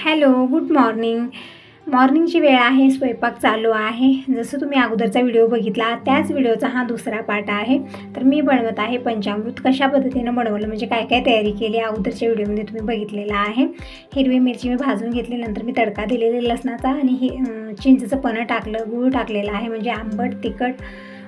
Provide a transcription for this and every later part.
Hello, good morning. मॉर्निंगची वेळ आहे, स्वयंपाक चालू आहे. जसं तुम्ही अगोदरचा व्हिडिओ बघितला त्याच व्हिडिओचा हा दुसरा पार्ट आहे. तर मी बनवत आहे पंचामृत. कशा पद्धतीनं बनवलं म्हणजे काय काय तयारी केली अगोदरच्या व्हिडिओमध्ये तुम्ही बघितलेला आहे. हिरवी मिरची मी भाजून घेतली, नंतर मी तडका दिलेला लसणाचा आणि चिंचेचं पन्हं टाकलं, गूळ टाकलेला आहे म्हणजे आंबट तिखट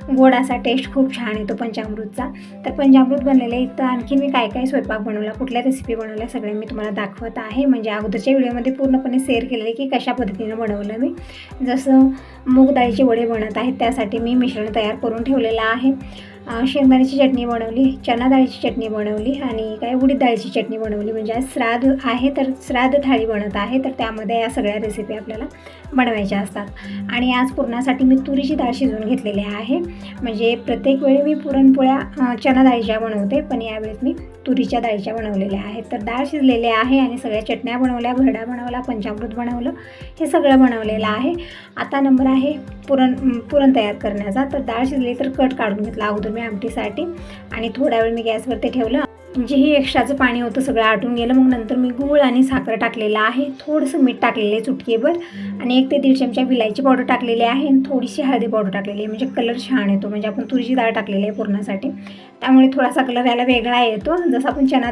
गोड असा टेस्ट खूप छान येतो पंचामृतचा. तर पंचामृत बनलेलं आहे. इथं आणखी मी काय काय स्वयंपाक बनवला, कुठल्या रेसिपी बनवल्या सगळ्या मी तुम्हाला दाखवत आहे. म्हणजे अगोदरच्या व्हिडिओमध्ये पूर्णपणे शेअर केलेलं आहे की कशा पद्धतीनं बनवलं मी. जसं मूग डाळीचे वडे बनत आहेत त्यासाठी मी मिश्रण तयार करून ठेवलेलं आहे. शेंगदाण्याची चटणी बनवली, चना डाळीची चटणी बनवली आणि काय उडीद डाळीची चटणी बनवली. म्हणजे आज श्राद्ध आहे तर श्राद्ध थाळी बनत आहे, तर त्यामध्ये या सगळ्या रेसिपी आपल्याला बनवायच्या असतात. आणि आज पुरणासाठी मी तुरीची डाळ शिजवून घेतलेली आहे. म्हणजे प्रत्येक वेळी मी पुरणपोळ्या चना डाळीच्या बनवते, पण यावेळेस मी तुरीच्या डाळीच्या बनवलेल्या आहेत. तर डाळ शिजलेली आहे आणि सगळ्या चटण्या बनवल्या, भरडा बनवला, पंचामृत बनवलं, हे सगळं बनवलेलं आहे. आता नंबर आहे पुरण तयार करण्याचा. तर डाळ शिजली तर कट काढून घेतला अगोदर मी आमटीसाठी आणि थोडा वेळ मी गॅसवरती ठेवलं. जेही एक्स्ट्राचं पाणी होतं सगळं आटून गेलं. मग नंतर मी गूळ आणि साखर टाकलेलं आहे, थोडंसं मीठ टाकलेलं आहे चुटकीभर आणि 1 ते 1.5 चमचा विलायची पावडर टाकलेली आहे आणि थोडीशी हळदी पावडर टाकलेली आहे. म्हणजे कलर छान येतो, म्हणजे आपण तुरीची डाळ टाकलेली आहे पुरणासाठी, त्यामुळे थोडासा कलर याला वेगळा येतो. जसं आपण चना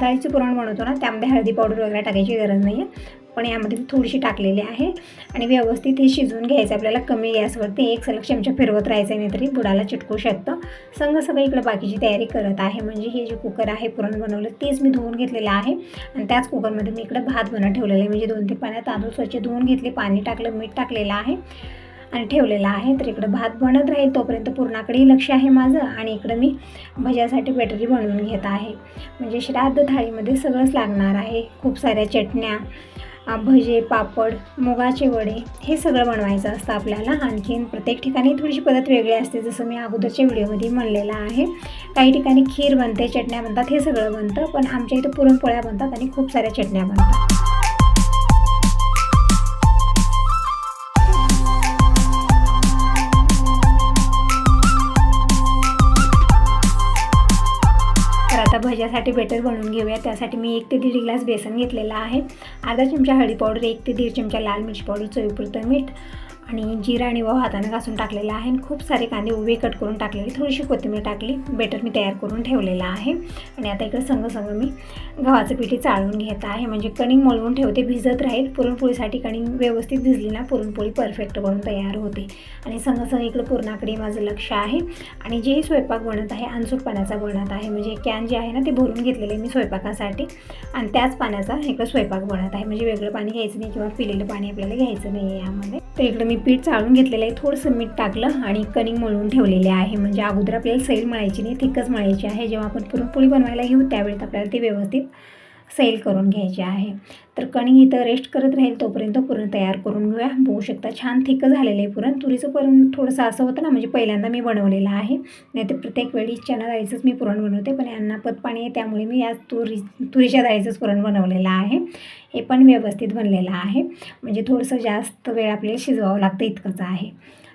डाळीचं पुरण बनवतो ना, त्यामध्ये हळदी पावडर वगैरे टाकायची गरज नाही आहे, पण यामध्ये मी थोडीशी टाकलेली आहे. आणि व्यवस्थित हे शिजवून घ्यायचं आपल्याला कमी गॅसवरती. एक सलग चमचा फिरवत राहायचं, नाही तरी बुडाला चिटकू शकतं. सगळं इकडे बाकीची तयारी करत आहे. म्हणजे हे जे कुकर आहे पुरण बनवलं तेच मी धुवून घेतलेलं आहे आणि त्याच कुकरमध्ये मी इकडे भात बनवून ठेवलेला आहे. म्हणजे 2 ते 3 पाण्यात तांदूळ स्वच्छ धुवून घेतले, पाणी टाकलं, मीठ टाकलेलं आहे आणि ठेवलेला आहे. तर इकडं भात बनत राहील तोपर्यंत पुरणाकडेही लक्ष आहे माझं. आणि इकडं मी भज्यासाठी बॅटरी बनवून घेत आहे. म्हणजे श्राद्ध थाळीमध्ये सगळंच लागणार आहे. खूप साऱ्या चटण्या, भजे, पापड, मुगाचे वडे, हे सगळं बनवायचं असतं आपल्याला. आणखीन प्रत्येक ठिकाणी थोडीशी पद्धत वेगळी असते, जसं मी अगोदरच्या व्हिडिओमध्ये म्हणलेलं आहे. काही ठिकाणी खीर बनते, चटण्या बनतात, हे सगळं बनतं. पण आमच्या इथं पुरणपोळ्या बनतात आणि खूप साऱ्या चटण्या बनतात. तर आता भज्यासाठी बेटर बनवून घेऊया. त्यासाठी मी 1 ते 1.5 ग्लास बेसन घेतलेला आहे, अर्धा चमचा हळदी पावडर, 1 ते 1.5 चमचा लाल मिरची पावडर, चवीपुरतं मीठ आणि जिरा आणि ओवा हाताने घासून टाकलेला आहे. आणि खूप सारे कांदे उभे कट करून टाकलेले, थोडीशी कोथिंबीर टाकली. बेटर मी तयार करून ठेवलेला आहे. आणि आता इकडे संग मी गव्हाचं पिठी चाळून घेत आहे. म्हणजे कणिक मळवून ठेवते, भिजत राहील. पुरणपोळीसाठी कणिक व्यवस्थित भिजली ना पुरणपोळी परफेक्ट बनून तयार होते. आणि संग इकडे पुरणाकडे माझं लक्ष आहे. आणि जेही स्वयंपाक बनत आहे अनसूट पाण्याचा बनत आहे. म्हणजे कॅन जे आहे ना ते भरून घेतलेलं आहे मी स्वयंपाकासाठी आणि त्याच पाण्याचा इकडे स्वयंपाक बनत आहे. म्हणजे वेगळं पाणी घ्यायचं नाही किंवा पिलेलं पाणी आपल्याला घ्यायचं नाही आहे यामध्ये. तर इकडे मी पीठ चाळून घेतलेलं आहे, थोडंसं मीठ टाकलं आणि कणिक मळून ठेवलेले आहे. म्हणजे अगोदर आपल्याला सैल मळायची नाही, थिकच मळायची आहे. जेव्हा आपण पुरणपोळी बनवायला घेऊ त्यावेळेत आपल्याला ते व्यवस्थित सैल करून घ्यायचे आहे. तर कणिक इथं रेस्ट करत राहील तोपर्यंत पुरण तयार करून घेऊया. बघू शकता छान थिक झालेलं आहे पुरण. तुरीचं पुरण थोडंसं असं होतं ना, म्हणजे पहिल्यांदा मी बनवलेलं आहे, नाही तर प्रत्येक वेळी चना डाळीचंच मी पुरण बनवते. पण यांना पतपाणी आहे त्यामुळे मी या तुरीच्या डाळीचंच पुरण बनवलेलं आहे. हे पण व्यवस्थित बनलेलं आहे. म्हणजे थोडंसं जास्त वेळ आपल्याला शिजवावं लागतं इतकंच आहे.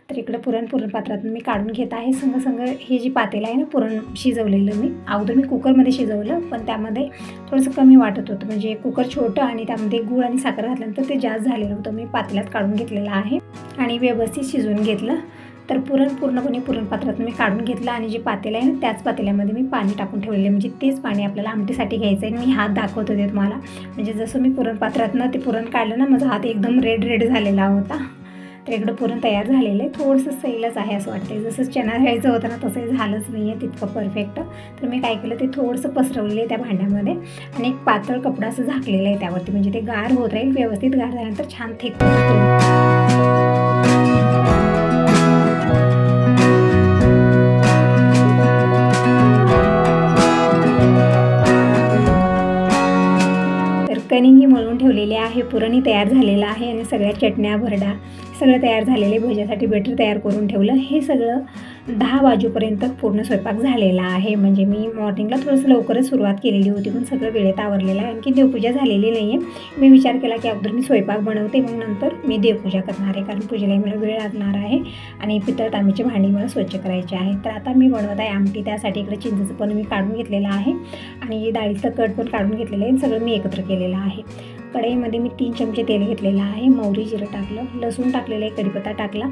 तर इकडं पुरण पात्रातून मी काढून घेत आहे. संग हे जी पातेलं आहे ना पुरण शिजवलेलं, मी अगोदर कुकरमध्ये शिजवलं, पण त्यामध्ये थोडंसं कमी वाटत होतं. म्हणजे कुकर छोटं आणि त्यामध्ये गूळ आणि साखर घातल्यानंतर ते जास्त झालेलं होतं. मी पातेल्यात काढून घेतलेलं आहे आणि व्यवस्थित शिजवून घेतलं. तर पूर्णपणे पुरणपात्रातून मी काढून घेतलं आणि जे पातेलं आहे ना त्याच पातेल्यामध्ये मी पाणी टाकून ठेवलेलं. म्हणजे तेच पाणी आपल्याला आमटीसाठी घ्यायचं आहे. मी हात दाखवत होते तुम्हाला. म्हणजे जसं मी पुरणपात्रातनं ते पुरण काढलं ना, माझा हात एकदम रेड झालेला होता. तर इकडं पुरण तयार झालेलं आहे. थोडंसं सैलच आहे असं वाटतं, जसं चना घ्यायचं होतं ना तसं झालंच नाही आहे तितकं परफेक्ट. तर मी काय केलं, ते थोडंसं पसरवलेलं आहे त्या भांड्यामध्ये आणि एक पातळ कपडा असं झाकलेलं आहे त्यावरती. म्हणजे ते गार होत राहील, व्यवस्थित गार झाल्यानंतर छान थिक कणिक मळून ठेवलेले आहे, पुरणही तयार झालेलं आहे आणि सगळ्या चटण्या, भरडा सगळं तयार झालेले. भज्यासाठी बेटर तयार करून ठेवलं. हे सगळं 10 वाजेपर्यंत पूर्ण स्वयंपाक झालेला आहे. म्हणजे मी मॉर्निंगला थोडंसं लवकरच सुरुवात केलेली होती, पण सगळं वेळेत आवरलेलं आहे. आणखी देवपूजा झालेली नाही आहे. मी विचार केला की अगोदर मी स्वयंपाक बनवते, मग नंतर मी देवपूजा करणार आहे, कारण पूजेलाही मला वेळ लागणार आहे आणि पितळ तांब्याची भांडी मला स्वच्छ करायची आहे. तर आता मी बनवत आहे आमटी. त्यासाठी इकडे चिंचेचं पण मी काढून घेतलेलं आहे आणि डाळीचं कट पण काढून घेतलेलं आहे. सगळं मी एकत्र केलेलं आहे. कढईमध्ये मी 3 चमचे तेल घेतलेलं आहे, मोहरी जिरं टाकलं, लसूण टाकलेलं आहे, कढीपत्ता टाकला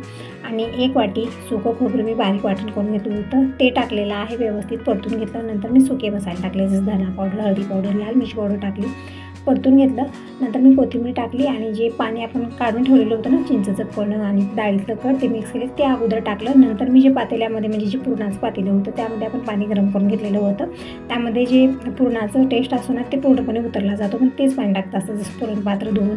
आणि 1 वाटी सुकं खोबरं मी बारीक वाटण करून घेतलं होतं ते टाकलेलं आहे. व्यवस्थित परतून घेतलं. नंतर मी सुके मसाले टाकले, जसं धना पावडर, हळदी पावडर, लाल मिरची पावडर टाकली, परतून घेतलं. नंतर मी कोथिंबीर टाकली आणि जे पाणी आपण काढून ठेवलेलं होतं ना, चिंचेचं पण आणि डाळीतलं कड ते मिक्स केले, ते अगोदर टाकलं. नंतर मी जे पातेल्यामध्ये म्हणजे जे पुरणाचं पातेलं होतं त्यामध्ये आपण पाणी गरम करून घेतलेलं होतं, त्यामध्ये जे पुरणाचं टेस्ट असतो ना ते पूर्णपणे उतरला जातो, पण तेच पाणी टाकतं असतं, जसं पुरण पात्र धुवून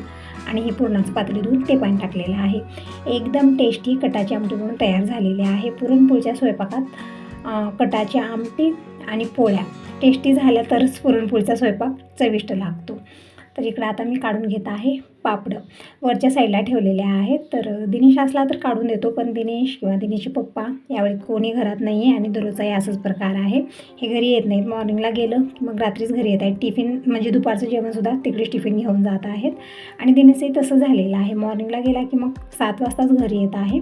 आणि हे पुरणाचं पातेलं धुवून ते पाणी टाकलेलं आहे. एकदम टेस्टी कटाची आमटी म्हणून तयार झालेली आहे. पुरणपोळीच्या स्वयंपाकात कटाची आमटी आणि पोळ्या टेस्टी झाल्या तरच पुरणपोळीचा स्वयंपाक चविष्ट लागतो. तर इकडं आता मी काढून घेत आहे पापडं, वरच्या साईडला ठेवलेले आहेत. तर दिनेश असला तर काढून देतो, पण दिनेश किंवा दिनेशचे पप्पा यावेळी कोणी घरात नाही आहे आणि दररोजचाही असाच प्रकार आहे, हे घरी येत नाहीत. मॉर्निंगला गेलं की मग रात्रीच घरी येत आहेत. टिफिन म्हणजे दुपारचं जेवणसुद्धा तिकडेच टिफिन घेऊन जात आहेत आणि दिनेशही तसं झालेलं आहे. मॉर्निंगला गेला की मग 7 वाजताच घरी येत आहे.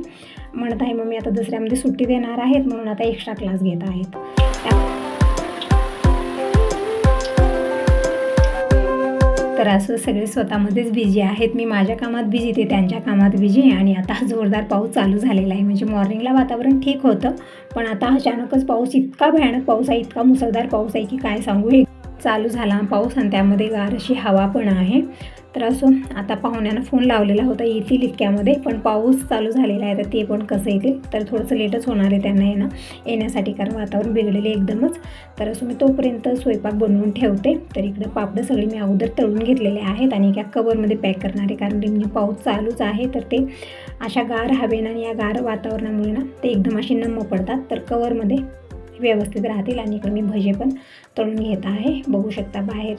म्हणत आहे मम्मी आता दसऱ्यामध्ये सुट्टी देणार आहेत म्हणून आता एक्स्ट्रा क्लास घेत आहेत. तर असं सगळे स्वतःमध्येच बिझी आहेत. मी माझ्या कामात बिझी, ते त्यांच्या कामात बिझी. आणि आता जोरदार पाऊस चालू झालेला आहे. म्हणजे मॉर्निंगला वातावरण ठीक होतं, पण आता अचानकच पाऊस, इतका भयानक पाऊस आहे, इतका मुसळधार पाऊस आहे की काय सांगू. हे चालू झाला पाऊस आणि त्यामध्ये गार अशी हवा पण आहे. तर असो, आता पाहुण्यांना फोन लावलेला होता, येतील इतक्यामध्ये, पण पाऊस चालू झालेला आहे. तर ते पण कसं येतील, तर थोडंसं लेटच होणार आहे त्यांना येण्यासाठी, कारण वातावरण बिघडलेलं एकदमच. तर असं मी तोपर्यंत स्वयंपाक बनवून ठेवते. तर इकडं पापडं सगळी मी अगोदर तळून घेतलेले आहेत आणि एका कवरमध्ये पॅक करणार आहे, कारण रिमझिम पाऊस चालूच आहे. तर ते अशा गार हवेनं आणि या गार वातावरणामुळे ना ते एकदम असे नम्म पडतात, तर कवरमध्ये व्यवस्थित राहतील. आणि इकडे मी भजे पण तळून घेत आहे. बघू शकता बाहेर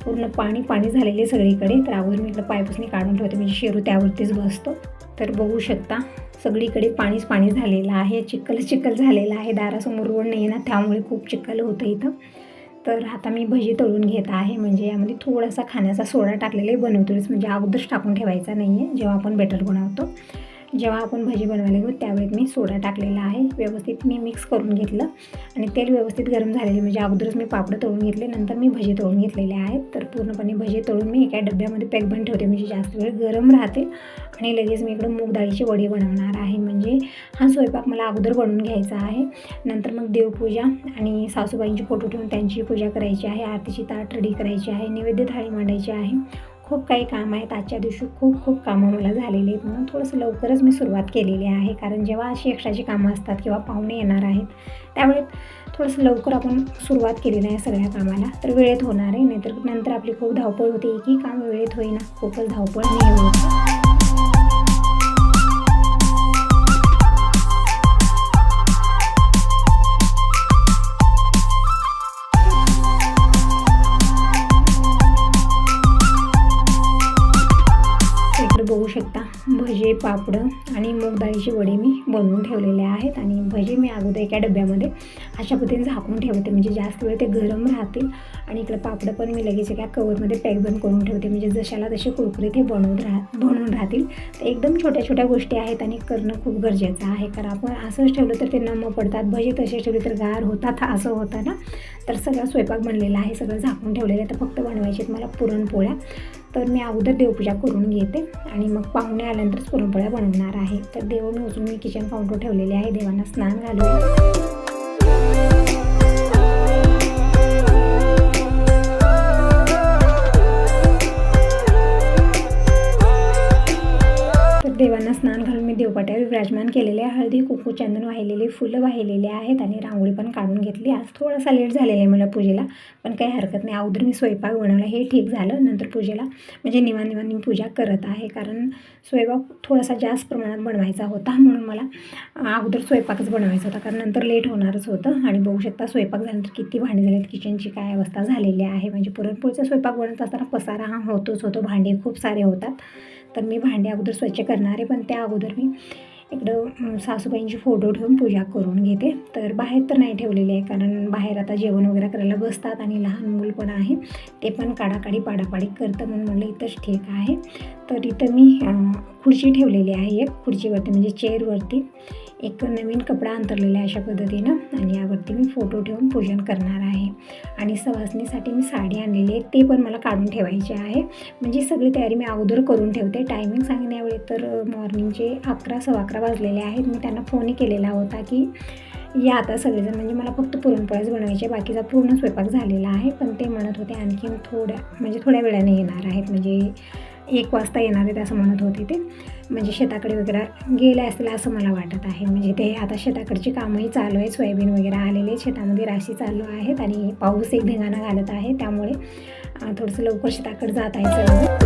पूर्ण पाणी पाणी झालेले सगळीकडे. तर अगोदर मी इकडं पायपुसणी काढून ठेवते, म्हणजे शेरू त्यावरतीच बसतो. तर बघू शकता सगळीकडे पाणीच पाणी झालेलं आहे, चिखल झालेला आहे. दारासमोर रोड नाही ना, त्यामुळे खूप चिखल होतं इथं. तर आता मी भजी तळून घेत आहे, म्हणजे यामध्ये थोडासा खाण्याचा सोडा टाकलेला बनवतोच, म्हणजे अगोदरच टाकून ठेवायचा नाही आहे. जेव्हा आपण बॅटर बनवतो, जेव्हा आपण भजी बनवायला घेऊ त्यावेळेस मी सोडा टाकलेला आहे. व्यवस्थित मी मिक्स करून घेतलं आणि तेल व्यवस्थित गरम झालेले, म्हणजे अगोदरच मी पापडं तळून घेतले, नंतर मी भजी तळून घेतलेले आहेत. तर पूर्णपणे भजी तळून मी एका डब्यामध्ये पॅक बनवून ठेवते, म्हणजे जास्त वेळ गरम राहतील. आणि लगेच मी इकडं मूग डाळीची वडी बनवणार आहे, म्हणजे हा स्वयंपाक मला अगोदर बनवून घ्यायचा आहे. नंतर मग देवपूजा आणि सासूबाईंची फोटो ठेवून त्यांची पूजा करायची आहे, आरतीची ताट रेडी करायची आहे, नैवेद्य थाळी मांडायची आहे. खूप काही काम आहेत आजच्या दिवशी, खूप कामं मला झालेली आहेत, म्हणून थोडंसं लवकरच मी सुरुवात केलेली आहे. कारण जेव्हा अशी एक्स्ट्राची कामं असतात किंवा पाहुणे येणार आहेत त्यामुळे थोडंसं लवकर आपण सुरुवात केली नाही सगळ्या कामाला, तर वेळेत होणार आहे. नाहीतर नंतर आपली खूप धावपळ होते, की काम वेळेत होईना, खूपच धावपळ नाही होत. बघू शकता भजे, पापडं आणि मूग डाळीची वडी मी बनवून ठेवलेले आहेत. आणि भजे मी अगोदर एका डब्यामध्ये अशा पद्धतीने झाकून ठेवते, म्हणजे जास्त वेळ ते गरम राहतील. आणि इकडे पापडं पण मी लगेच एका कवरमध्ये पॅक बंद करून ठेवते, म्हणजे जशाला तसे कुरकुरीत हे बनवून राहतील. तर एकदम छोट्या गोष्टी आहेत आणि करणं खूप गरजेचं आहे, कारण आपण असंच ठेवलं तर ते नम्म पडतात. भजे तसे ठेवले तर गार होतात, असं होतं ना. तर सगळा स्वयंपाक बनलेला आहे, सगळं झाकून ठेवलेलं आहे. तर फक्त बनवायचे मला पुरणपोळ्या. तर मी अगोदर देवपूजा करून घेते आणि मग पाहुणे आल्यानंतरच पुरणपोळ्या बनवणार आहे. तर देव मी उचलून मी किचन काउंटर ठेवलेले आहे, देवांना स्नान घालूया. देवांना स्नान घालून मी देवपाट्यावर विराजमान केलेले आहे. हळदी, कुंकू, चंदन वाहिलेले, फुलं वाहिलेले आहेत आणि रांगोळी पण काढून घेतली. आज थोडासा लेट झालेला आहे मला पूजेला, पण काही हरकत नाही. अगोदर मी स्वयंपाक बनवला हे ठीक झालं, नंतर पूजेला म्हणजे निवांत मी पूजा करत आहे, कारण स्वयंपाक थोडासा जास्त प्रमाणात बनवायचा होता, म्हणून मला अगोदर स्वयंपाकच बनवायचा होता, कारण नंतर लेट होणारच होतं. आणि बघू शकता स्वयंपाक झाल्यानंतर किती भांडी झालेत, किचनची काय अवस्था झालेली आहे. म्हणजे पुरणपोळीचा स्वयंपाक बनवत असताना पसारा हा होतो, भांडे खूप सारे होतात. तर मी भांडे अगोदर स्वच्छ करणार आहे, पण त्या अगोदर मी इकडं सासूबाईंची फोटो ठेवून पूजा करून घेते. तर बाहेर तर नाही ठेवलेली आहे, कारण बाहेर आता जेवण वगैरे करायला बसतात आणि लहान मूल पण आहे, ते पण काढाकाढी पाडापाडी करतं, म्हणून म्हणलं इथंच ठीक आहे. तर इथं मी खुर्ची ठेवलेली आहे, एक खुर्चीवरती म्हणजे चेअरवरती एक नवीन कपडा अंतरलेला आहे अशा पद्धतीनं, आणि यावरती मी फोटो ठेवून पूजन करणार आहे. आणि सवासणीसाठी मी साडी आणलेली आहे, ते पण मला काढून ठेवायचे आहे. म्हणजे सगळी तयारी मी अगोदर करून ठेवते. टायमिंग सांगण्यावेळी तर मॉर्निंगचे 11-11:15 वाजलेले आहेत. मी त्यांना फोनही केलेला होता की या आता सगळेजण, म्हणजे मला फक्त पुरणपोळ्याच बनवायचे, बाकीचा पूर्ण स्वयंपाक झालेला आहे. पण ते म्हणत होते आणखीन थोड्या वेळाने येणार आहेत, म्हणजे 1 वाजता येणार आहेत असं म्हणत होते ते. म्हणजे शेताकडे वगैरे गेले असतील असं मला वाटत आहे. म्हणजे ते आता शेताकडची कामंही चालू आहेत, सोयाबीन वगैरे आलेले शेतामध्ये, राशी चालू आहेत आणि पाऊस एक धिंगाणा घालत आहे, त्यामुळे थोडंसं लवकर शेताकडे जात आहे सगळं.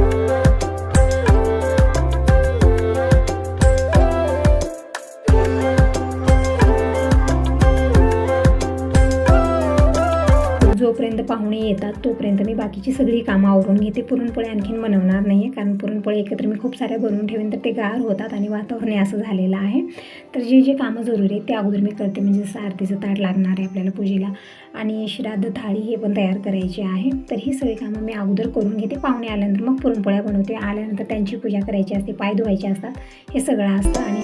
जोपर्यंत पाहुणे येतात तोपर्यंत मी बाकीची सगळी कामं आवरून घेते. पुरणपोळी आणखीन बनवणार नाही आहे, कारण पुरणपोळी एकत्र मी खूप साऱ्या बनवून ठेवेन तर ते गार होतात आणि वातावरण असं झालेलं आहे. तर जे कामं जरुरी आहेत ते अगोदर मी करते. म्हणजे जसं आरतीचं ताट लागणार आहे आपल्याला पूजेला, आणि श्राद्ध थाळी हे पण तयार करायची आहे. तर ही सगळी कामं मी अगोदर करून घेते. पाहुणे आल्यानंतर मग पुरणपोळ्या बनवते. आल्यानंतर त्यांची पूजा करायची असते, पाय धुवायचे असतात, हे सगळं असतं. आणि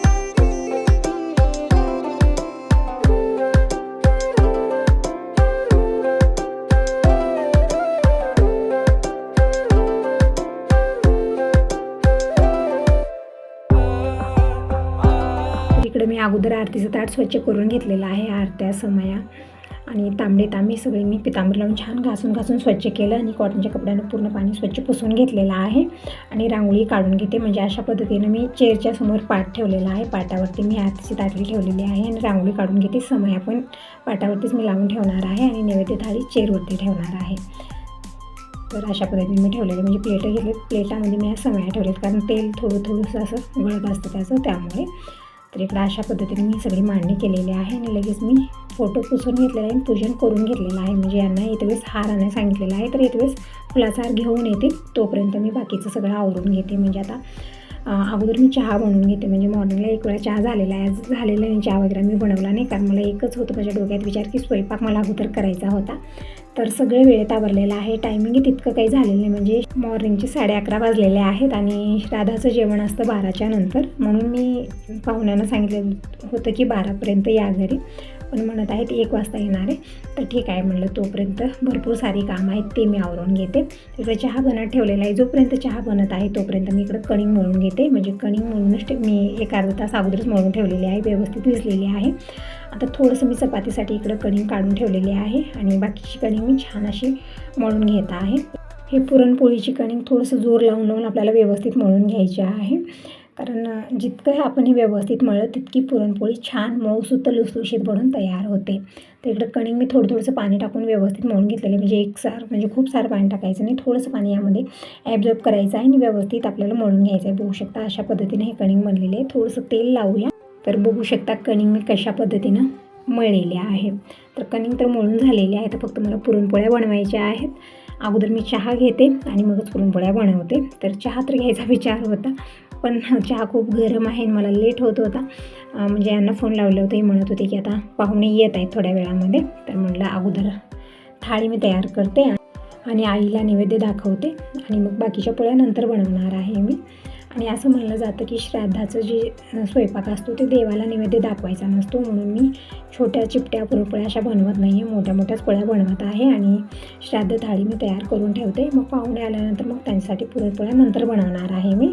इकडे मी अगोदर आरतीचं ताट स्वच्छ करून घेतलेलं आहे. आरत्या, समया आणि तांबे सगळे मी पितांबर लावून छान घासून स्वच्छ केलं, आणि कॉटनच्या कपड्यानं पूर्ण पाणी स्वच्छ पुसून घेतलेलं आहे. आणि रांगोळी काढून घेते. म्हणजे अशा पद्धतीनं मी चेअरच्या समोर पाट ठेवलेला आहे, पाटावरती मी आरतीची ताटली ठेवलेली आहे आणि रांगोळी काढून घेते. समया पण पाटावरतीच मी लावून ठेवणार आहे आणि नैवेद्य थाळी चेअरवरती ठेवणार आहे. तर अशा पद्धतीने मी ठेवलेले, म्हणजे प्लेटं घेतले, प्लेटामध्ये मी समया ठेवलेत, कारण तेल थोडंसं असं गळत असतं त्याचं, त्यामुळे. तर इकडं अशा पद्धतीने मी सगळी मांडणी केलेली आहे आणि लगेच मी फोटो पुसून घेतलेला आहे आणि पूजन करून घेतलेलं आहे. म्हणजे यांना येते वेळेस हार आणायला सांगितलेला आहे, तर येते वेळेस फुलाचा हार घेऊन येते, तोपर्यंत मी बाकीचं सगळं आवरून घेते. म्हणजे आता अगोदर मी चहा बनवून घेते. म्हणजे मॉर्निंगला 1 वेळा चहा झालेला आहे, झालेला नाही चहा वगैरे मी बनवला नाही, कारण मला एकच होतं माझ्या डोक्यात विचार की स्वयंपाक मला अगोदर करायचा होता. तर सगळं वेळेत आवरलेलं आहे. टायमिंग तितकं काही झालेलं नाही. म्हणजे मॉर्निंगचे 11:30 वाजलेले आहेत आणि श्राद्धाचं जेवण असतं 12च्या नंतर, म्हणून मी पाहुण्यांना सांगितलं होतं की 12पर्यंत या घरी, पण म्हणत आहेत 1 वाजता येणार आहे. तर ठीक आहे म्हणलं, तोपर्यंत भरपूर सारी कामं आहेत ते मी आवरून घेते. इकडे चहा बनत ठेवलेला आहे. जोपर्यंत चहा बनत आहे तोपर्यंत मी इकडं कणिक मळून घेते. म्हणजे कणिक मळूनच मी 1 अर्धा तास अगोदरच मळून ठेवलेली आहे, व्यवस्थित भिजलेली आहे. आता थोडंसं मी चपातीसाठी इकडं कणिक काढून ठेवलेली आहे आणि बाकीची कणिक मी छान अशी मळून घेत आहे. हे पुरणपोळीची कणिक थोडंसं जोर लावून आपल्याला व्यवस्थित मळून घ्यायची आहे, कारण जितकं आपण हे व्यवस्थित मळलं तितकी पुरणपोळी छान मऊसूत लुसलुशीत बनून तयार होते. तर इकडं कणिक मी थोडंसं पाणी टाकून व्यवस्थित मळून घेतलेले, म्हणजे म्हणजे खूप सारं पाणी टाकायचं नाही, थोडंसं पाणी यामध्ये ॲब्झॉर्ब करायचं आहे आणि व्यवस्थित आपल्याला मळून घ्यायचं आहे. बघू शकता अशा पद्धतीने हे कणिक मळलेले आहे. थोडंसं तेल लावूया. तर बघू शकता कणिक मी कशा पद्धतीनं मळलेले आहे. तर कणिक तर मळून झालेले आहे, तर फक्त मला पुरणपोळ्या बनवायच्या आहेत. अगोदर मी चहा घेते आणि मगच पुरणपोळ्या बनवते. तर चहा तर घ्यायचा विचार होता, पण चहा खूप गरम आहे आणि मला लेट होत होता. म्हणजे यांना फोन लावले होते, म्हणत होते की आता पाहुणे येत आहेत थोड्या वेळामध्ये. तर म्हटलं अगोदर थाळी मी तयार करते आणि आईला नैवेद्य दाखवते आणि मग बाकीच्या पोळ्या नंतर बनवणार आहे मी. आणि असं म्हणलं जातं की श्राद्धाचं जे स्वयंपाक असतो ते देवाला नैवेद्य दाखवायचा नसतो, म्हणून मी छोट्या चिपट्या पुरणपोळ्या अशा बनवत नाही आहे, मोठ्याच पोळ्या बनवत आहे आणि श्राद्ध थाळी मी तयार करून ठेवते. मग पाहुणे आल्यानंतर मग त्यांच्यासाठी पुरणपोळ्या नंतर बनवणार आहे मी.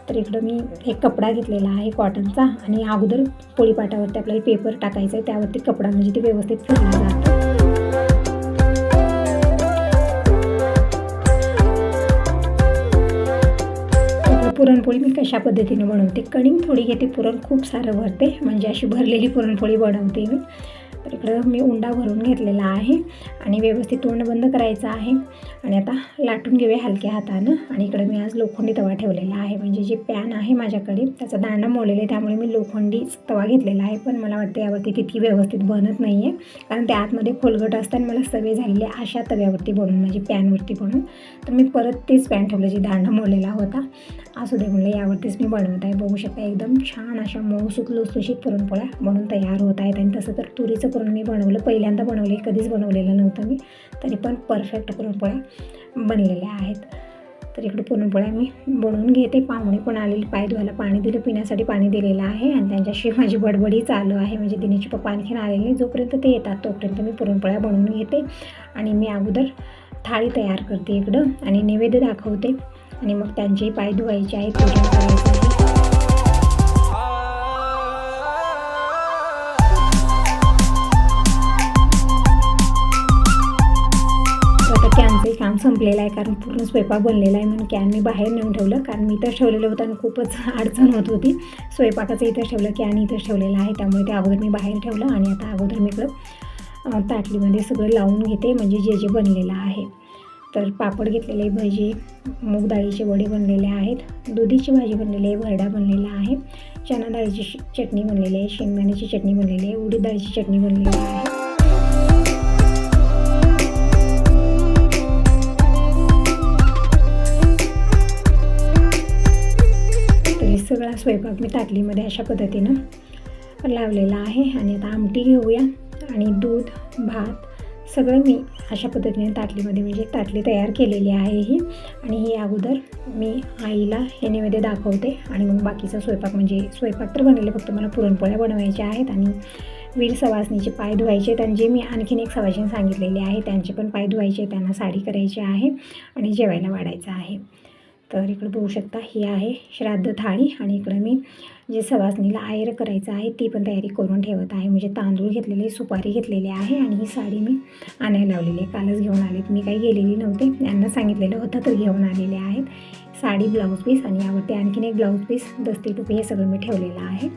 तर इकडं मी एक कपडा घेतलेला आहे कॉटनचा, आणि अगोदर पोळीपाटावरती आपल्याला पेपर टाकायचा आहे, त्यावरती कपडा म्हणजे ते व्यवस्थित फिरला जातं. पुरणपोळी मी कशा पद्धतीने बनवते, कणिक थोडी घेते, पुरण खूप सारं भरते, म्हणजे अशी भरलेली पुरणपोळी बनवते मी. तर इकडं मी उंडा भरून घेतलेला आहे आणि व्यवस्थित तोंड बंद करायचं आहे आणि आता लाटून घेऊया हलक्या हातानं. आणि इकडे मी आज लोखंडी तवा ठेवलेला आहे, म्हणजे जे पॅन आहे माझ्याकडे त्याचा दांडा मोडलेला आहे, त्यामुळे मी लोखंडीच तवा घेतलेला आहे. पण मला वाटतं यावरती तितकी व्यवस्थित बनत नाही आहे, कारण त्या आतमध्ये खोलगट असतं आणि मला सवय झालेली आहे अशा तव्यावरती बनवून, म्हणजे पॅनवरती बनवून. तर मी परत तेच पॅन ठेवलं जे दांडा मोडलेला होता. असू दे म्हणलं, यावरतीच मी बनवत आहे. बघू शकता एकदम छान अशा मऊसूत लुसलुशीत पुरणपोळ्या बनून तयार होत आहेत. आणि तसं तर तुरीचं पुरण मी बनवलं, पहिल्यांदा बनवले, कधीच बनवलेलं नव्हतं मी, तरी पण परफेक्ट पुरणपोळ्या बनलेल्या आहेत. तर इकडे पुरणपोळ्या मी बनवून घेते. पाहुणे पण आलेली, पाय धुवायला पाणी दिलं, पिण्यासाठी पाणी दिलेलं आहे आणि त्यांच्याशी माझी बडबडी चालू आहे, म्हणजे दिनेशचे पप्पा आणखीन आलेले नाही. जोपर्यंत ते येतात तोपर्यंत मी पुरणपोळ्या बनवून घेते. आणि मी अगोदर थाळी तयार करते इकडं आणि नैवेद्य दाखवते आणि मग त्यांचेही पाय धुवायचे आहेत, पूजन करायचं आहे. कॅनचं काम संपलेलं आहे, कारण पूर्ण स्वयंपाक बनलेला आहे, म्हणून कॅन मी बाहेर नेऊन ठेवलं, कारण मी इथंच ठेवलेलं होतं आणि खूपच अडचण होत होती. स्वयंपाकाचं इथंच ठेवलं, कॅन इथंच ठेवलेलं आहे, त्यामुळे ते अगोदर मी बाहेर ठेवलं. आणि आता अगोदर मी इकडं ताटलीमध्ये सगळं लावून घेते, म्हणजे जे जे बनलेलं आहे. तर पापड घेतलेले, भजी, मूग डाळीचे वडे बनलेले आहेत, दुधीची भाजी बनलेली आहे, भरडा बनलेला आहे, चणा डाळीची चटणी बनलेली आहे, शेंगदाण्याची चटणी बनलेली आहे, उडीद डाळीची चटणी बनलेली आहे. सगळा स्वयंपाक मी ताटलीमध्ये अशा पद्धतीनं लावलेला आहे. आणि आता आमटी घेऊया आणि दूध, भात सगळं मी अशा पद्धतीने ताटलीमध्ये, म्हणजे ताटली तयार केलेली आहे ही. आणि ही अगोदर मी आईला हे नैवेद्य दाखवते आणि मग बाकीचा स्वयंपाक, म्हणजे स्वयंपाक तर बनलेले, फक्त मला पुरणपोळ्या बनवायच्या आहेत आणि वीर सवासणीचे पाय धुवायचे आहेत. आणि जे मी आणखीन एक सवाशीण सांगितलेले आहे त्यांचे पण पाय धुवायचे, त्यांना साडी करायची आहे आणि जेवायला वाढायचं आहे. तर इकडे बघू शकता ही आहे श्राद्ध थाळी. आणि इकडे मी जे सवासणीला आयर करायचं आहे ती पण तयारी करून ठेवत आहे, म्हणजे तांदूळ घेतलेले, सुपारी घेतलेली आहे आणि ही साडी मी आणायला लावलेली आहे. कालच घेऊन आलेत, मी काही गेलेली नव्हते, यांना सांगितलेलं होतं तर घेऊन आलेले आहेत. साडी, ब्लाऊज पीस आणि यावरती आणखीन एक ब्लाऊज पीस, दस्ती टोपी, हे सगळं मी ठेवलेलं आहे.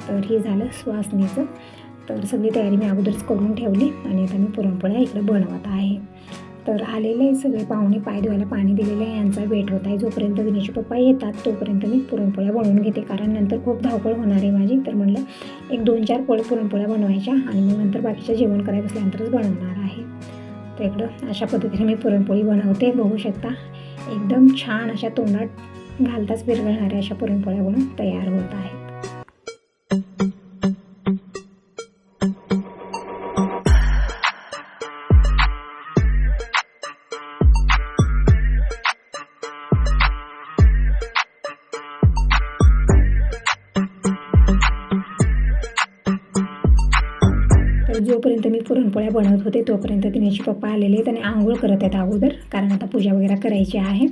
तर हे झालं सुवासणीचं. तर सगळी तयारी मी अगोदरच करून ठेवली आणि आता मी पुरणपोळ्या इकडे बनवत आहे. तर आलेले सगळे पाहुणे, पाय धुवायला पाणी दिलेलं आहे, यांचा वेट होत आहे. जोपर्यंत दिनेशचे पप्पा येतात तोपर्यंत मी पुरणपोळ्या बनवून घेते, कारण नंतर खूप धावपळ होणार आहे माझी. तर म्हणलं एक 2-4 पुरणपोळ्या बनवायच्या आणि मग नंतर बाकीचं जेवण करायला बसल्यानंतरच बनवणार आहे. तर इकडं अशा पद्धतीने मी पुरणपोळी बनवते. बघू शकता एकदम छान अशा तोंडात घालताच विरघळणाऱ्या अशा पुरणपोळ्या बनून तयार होत आहेत. जोपर्यंत मी पुरणपोळ्या बनवत होते तोपर्यंत दिनेशचे पप्पा आलेले आहेत आणि आंघोळ करत आहेत अगोदर, कारण आता पूजा वगैरे करायची आहे.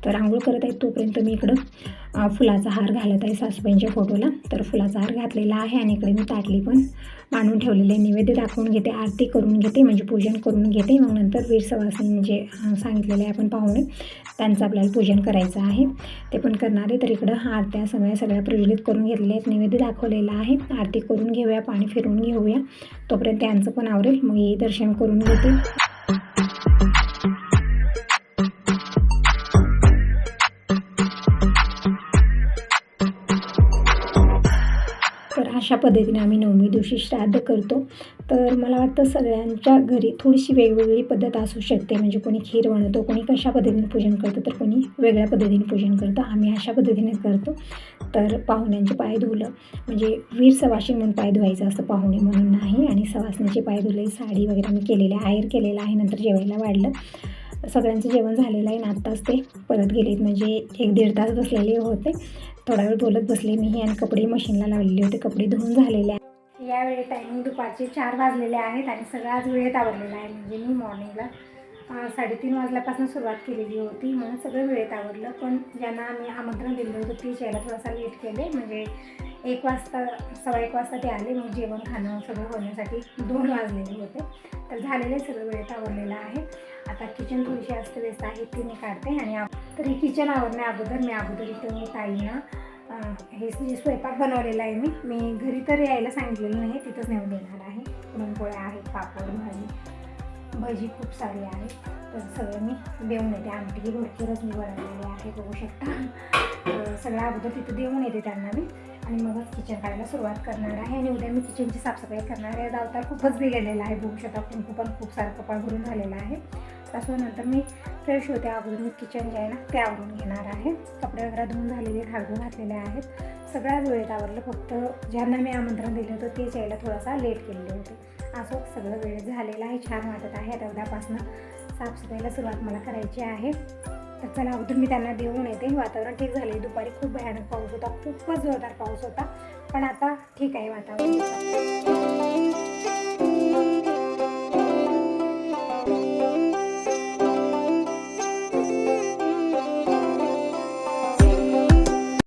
तर आंघोळ करत आहेत तोपर्यंत मी इकडं फुलाचा हार घालत आहे सासूबाईंच्या फोटोला. तर फुलाचा हार घातलेला आहे आणि इकडे मी ताटली पण मांडून ठेवलेली आहे. नैवेद्य दाखवून घेते, आरती करून घेते, म्हणजे पूजन करून घेते. मग नंतर वीर सवासणी जे सांगितलेले आहे आपण पाहुणे, त्यांचं आपल्याला पूजन करायचं आहे, ते पण करणार आहे. तर इकडं आरत्या सगळ्या प्रज्वलित करून घेतलेल्या आहेत, नैवेद्य दाखवलेला आहे. आरती करून घेऊया, पाणी फिरवून घेऊया, तोपर्यंत त्यांचं पण आवरेल, मग हे दर्शन करून घेते. तर अशा पद्धतीने आम्ही नवमी दिवशी श्राद्ध करतो. तर मला वाटतं सगळ्यांच्या घरी थोडीशी वेगवेगळी पद्धत असू शकते, म्हणजे कोणी खीर बनवतो, कोणी कशा पद्धतीने पूजन करतं, तर कोणी वेगळ्या पद्धतीने पूजन करतं. आम्ही अशा पद्धतीने करतो. तर पाहुण्यांचे पाय धुवलं, म्हणजे वीर सवाशीण म्हणून पाय धुवायचं असतं, पाहुणे म्हणून नाही. आणि सवासणीचे पाय धुले, साडी वगैरे मी केलेली आहे, आयर केलेला आहे. नंतर जेवायला वाढलं, सगळ्यांचं जेवण झालेलं आहे आणि आत्ताच ते परत गेलेत, म्हणजे 1-1.5 तास बसलेले होते. थोडा वेळ बोलत बसले मी आणि कपडे मशीनला लावलेले होते, कपडे धुवून झालेले आहे. यावेळी टायमिंग दुपारचे 4 वाजलेले आहेत आणि सगळं आज वेळेत आवरलेलं आहे. म्हणजे मी मॉर्निंगला 3:30 वाजल्यापासून सुरुवात केलेली होती, म्हणून सगळं वेळेत आवरलं. पण ज्यांना आम्ही आमंत्रण दिलं होतं ते यायला थोडासा लेट केले, म्हणजे 1 वाजता, 1:15 वाजता ते आले. मग जेवण खाणं सगळं होण्यासाठी 2 वाजलेले होते. तर झालेलं सगळं वेळेत आवरलेलं आहे. आता किचन थोडीशी अस्तव्यस्त आहे ती मी काढते. आणि तर हे किचन आवरण्या अगोदर इथं ताईंना हे जे स्वयंपाक बनवलेला आहे मी घरी तर यायला सांगितलेलं नाही, तिथंच नेऊन देणार आहे. पुरणपोळ्या आहेत, पापड, भाजी, भजी खूप सारी आहे, तर सगळं मी देऊन येते. आमटी भरपूरच मी बनवलेली आहे, बघू शकता. सगळं अगोदर तिथं देऊन येते त्यांना मी, आणि मगच किचन काढायला सुरुवात करणार आहे. आणि उद्या मी किचनची साफसफाई करणार आहे. अवतार खूपच बिघडलेला आहे, बघू शकता. कुंकू पण खूप सारं कपाळ भरून झालेलं आहे. तसं नंतर मी फ्रेश होते, अगोदर मी किचन जे आहे ना ते आवरून घेणार आहे. कपडे वगैरे धुवून झालेले, धाडून घातलेले आहेत. सगळ्याच वेळेत आवरलं, फक्त ज्यांना मी आमंत्रण दिलं होतं तेच यायला थोडासा लेट केलेले होते. असं सगळं वेळ झालेलं आहे, छान वाटत आहे. आता उद्यापासून साफसफाईला सुरुवात मला करायची आहे. तर चला अगोदर मी त्यांना देऊन येते. वातावरण ठीक झाले. दुपारी खूप भयानक पाऊस होता, खूपच जोरदार पाऊस होता, पण आता ठीक आहे वातावरण.